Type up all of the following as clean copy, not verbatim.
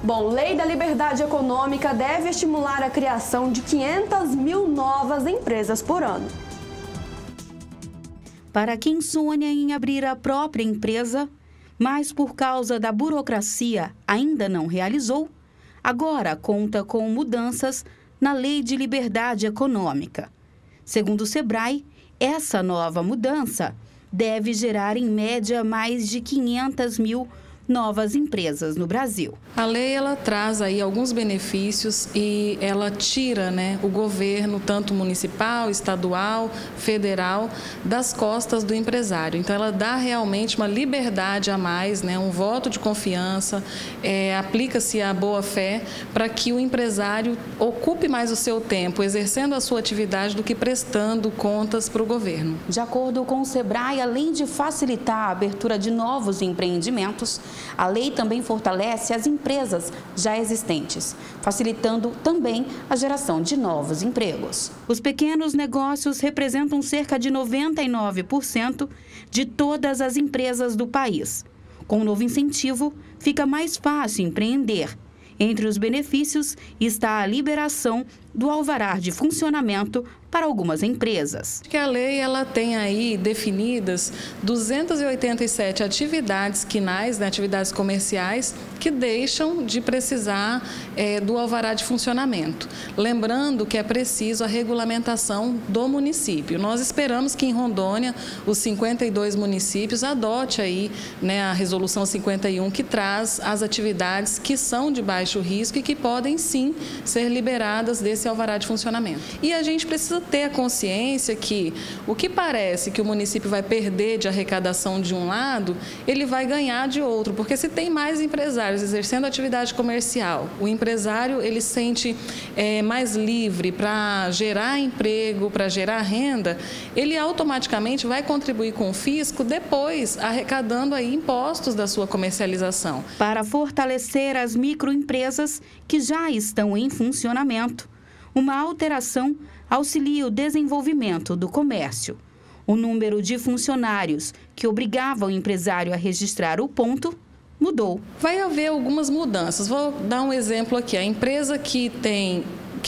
Bom, Lei da Liberdade Econômica deve estimular a criação de 500 mil novas empresas por ano. Para quem sonha em abrir a própria empresa, mas por causa da burocracia ainda não realizou, agora conta com mudanças na Lei de Liberdade Econômica. Segundo o Sebrae, essa nova mudança deve gerar, em média, mais de 500 mil novas empresas no Brasil. A lei ela traz aí alguns benefícios e ela tira, o governo, tanto municipal, estadual, federal, das costas do empresário. Então ela dá realmente uma liberdade a mais, um voto de confiança, aplica-se a boa-fé para que o empresário ocupe mais o seu tempo exercendo a sua atividade do que prestando contas para o governo. De acordo com o Sebrae, além de facilitar a abertura de novos empreendimentos, a lei também fortalece as empresas já existentes, facilitando também a geração de novos empregos. Os pequenos negócios representam cerca de 99% de todas as empresas do país. Com o novo incentivo, fica mais fácil empreender. Entre os benefícios está a liberação do alvará de funcionamento para algumas empresas. Que a lei ela tem aí definidas 287 atividades quinais, atividades comerciais, que deixam de precisar do alvará de funcionamento. Lembrando que é preciso a regulamentação do município. Nós esperamos que em Rondônia os 52 municípios adote aí, a resolução 51, que traz as atividades que são de baixo risco e que podem sim ser liberadas desse alvará de funcionamento. E a gente precisa ter a consciência que o que parece que o município vai perder de arrecadação de um lado, ele vai ganhar de outro, porque se tem mais empresários exercendo atividade comercial, o empresário ele sente mais livre para gerar emprego, para gerar renda, ele automaticamente vai contribuir com o fisco depois, arrecadando aí impostos da sua comercialização. Para fortalecer as microempresas que já estão em funcionamento, uma alteração auxilia o desenvolvimento do comércio. O número de funcionários que obrigava o empresário a registrar o ponto mudou. Vai haver algumas mudanças. Vou dar um exemplo aqui. A empresa que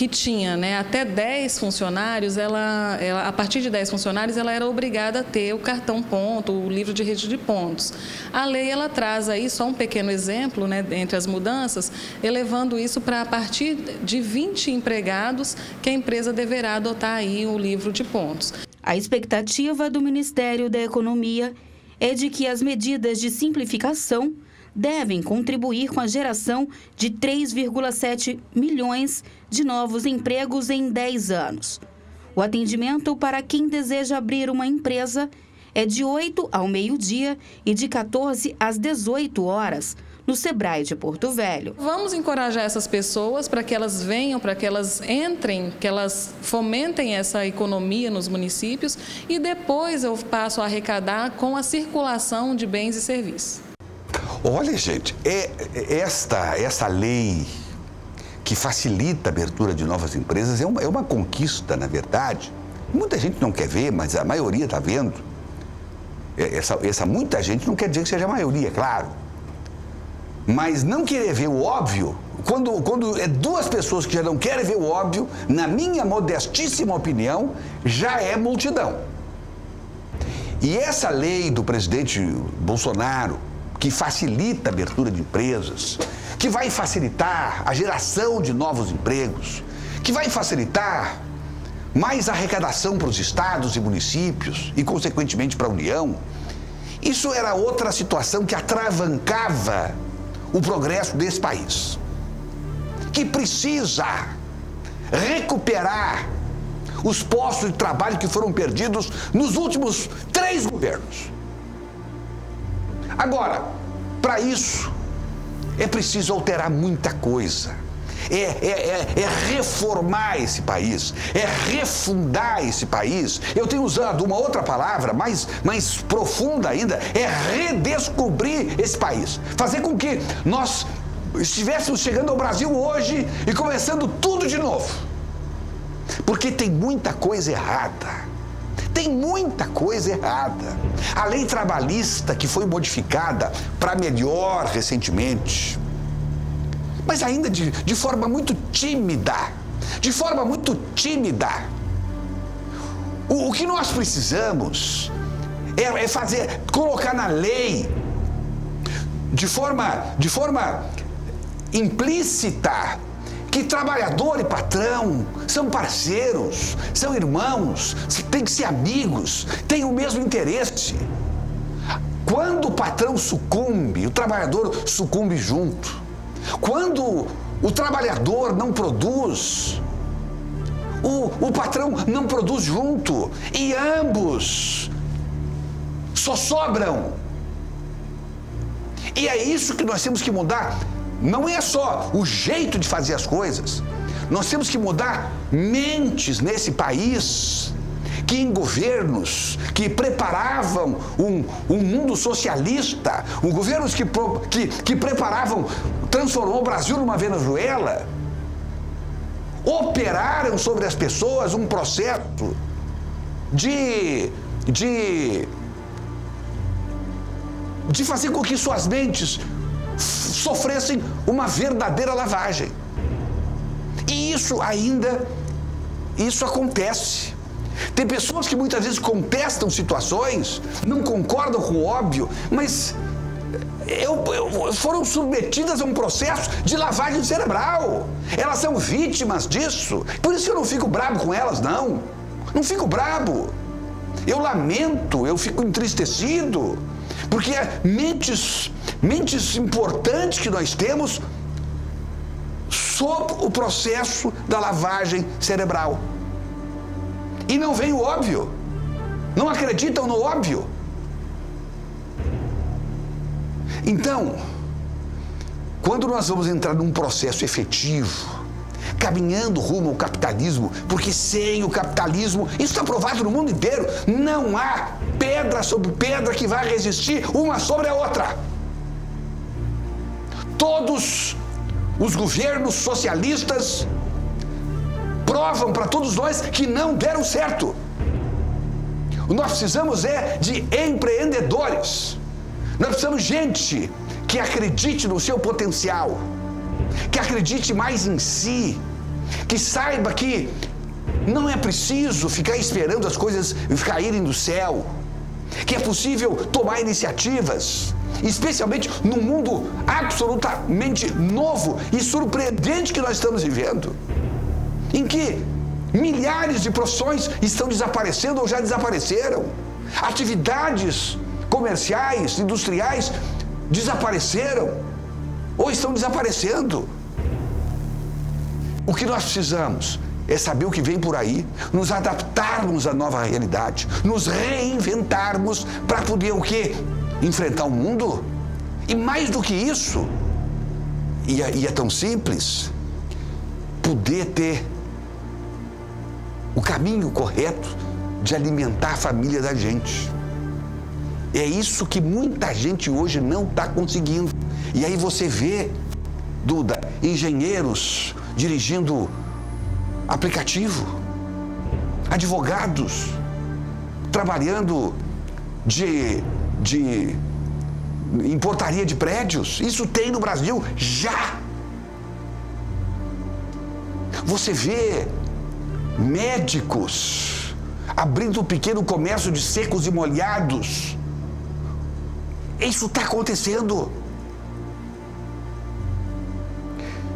tinha até 10 funcionários, a partir de 10 funcionários, ela era obrigada a ter o cartão ponto, o livro de registro de pontos. A lei ela traz aí só um pequeno exemplo, entre as mudanças, elevando isso para a partir de 20 empregados que a empresa deverá adotar aí o livro de pontos. A expectativa do Ministério da Economia é de que as medidas de simplificação devem contribuir com a geração de 3,7 milhões de novos empregos em 10 anos. O atendimento para quem deseja abrir uma empresa é de 8 ao meio-dia e de 14 às 18 horas, no Sebrae de Porto Velho. Vamos encorajar essas pessoas para que elas venham, para que elas entrem, que elas fomentem essa economia nos municípios e depois eu passo a arrecadar com a circulação de bens e serviços. Olha, gente, essa lei que facilita a abertura de novas empresas é uma conquista, na verdade. Muita gente não quer ver, mas a maioria está vendo. Essa muita gente não quer dizer que seja a maioria, claro. Mas não querer ver o óbvio, quando é duas pessoas que já não querem ver o óbvio, na minha modestíssima opinião, já é multidão. E essa lei do presidente Bolsonaro, que facilita a abertura de empresas, que vai facilitar a geração de novos empregos, que vai facilitar mais arrecadação para os estados e municípios e, consequentemente, para a União. Isso era outra situação que atravancava o progresso desse país, que precisa recuperar os postos de trabalho que foram perdidos nos últimos 3 governos. Agora, para isso, é preciso alterar muita coisa. É reformar esse país, é refundar esse país. Eu tenho usado uma outra palavra mais profunda ainda, é redescobrir esse país. Fazer com que nós estivéssemos chegando ao Brasil hoje e começando tudo de novo. Porque tem muita coisa errada. Tem muita coisa errada. A lei trabalhista que foi modificada para melhor recentemente, mas ainda de forma muito tímida. De forma muito tímida. O que nós precisamos é colocar na lei, de forma implícita, que trabalhador e patrão são parceiros, são irmãos, têm que ser amigos, têm o mesmo interesse. Quando o patrão sucumbe, o trabalhador sucumbe junto. Quando o trabalhador não produz, o patrão não produz junto, e ambos só sobram. E é isso que nós temos que mudar. Não é só o jeito de fazer as coisas. Nós temos que mudar mentes nesse país, que em governos que preparavam um mundo socialista, governos que preparavam, transformou o Brasil numa Venezuela, operaram sobre as pessoas um processo de fazer com que suas mentes sofressem uma verdadeira lavagem. E isso acontece. Tem pessoas que muitas vezes contestam situações, não concordam com o óbvio, mas foram submetidas a um processo de lavagem cerebral. Elas são vítimas disso. Por isso eu não fico bravo com elas, não. Não fico bravo. Eu lamento, eu fico entristecido, porque mentes importantes que nós temos sob o processo da lavagem cerebral. E não vem o óbvio. Não acreditam no óbvio. Então, quando nós vamos entrar num processo efetivo, caminhando rumo ao capitalismo, porque sem o capitalismo, isso está provado no mundo inteiro, não há pedra sobre pedra que vai resistir uma sobre a outra. Todos os governos socialistas provam para todos nós que não deram certo. Nós precisamos de empreendedores. Nós precisamos de gente que acredite no seu potencial, que acredite mais em si, que saiba que não é preciso ficar esperando as coisas caírem do céu, que é possível tomar iniciativas, especialmente num mundo absolutamente novo e surpreendente que nós estamos vivendo, em que milhares de profissões estão desaparecendo ou já desapareceram, atividades comerciais, industriais desapareceram ou estão desaparecendo. O que nós precisamos é saber o que vem por aí, nos adaptarmos à nova realidade, nos reinventarmos para poder o quê? Enfrentar o mundo. E mais do que isso, e é tão simples, poder ter o caminho correto de alimentar a família da gente. É isso que muita gente hoje não está conseguindo. E aí você vê, Duda, engenheiros dirigindo aplicativo, advogados trabalhando em portaria de prédios. Isso tem no Brasil já. Você vê médicos abrindo um pequeno comércio de secos e molhados. Isso está acontecendo.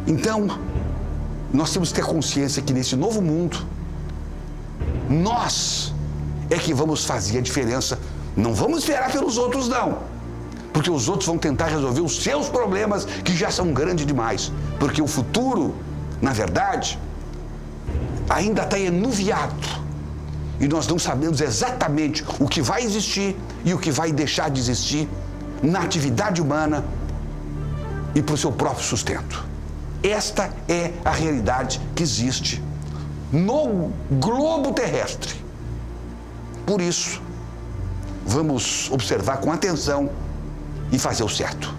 Então, nós temos que ter consciência que nesse novo mundo, nós é que vamos fazer a diferença. Não vamos esperar pelos outros, não. Porque os outros vão tentar resolver os seus problemas, que já são grandes demais. Porque o futuro, na verdade, ainda está enuviado. E nós não sabemos exatamente o que vai existir e o que vai deixar de existir na atividade humana e para o seu próprio sustento. Esta é a realidade que existe no globo terrestre. Por isso, vamos observar com atenção e fazer o certo.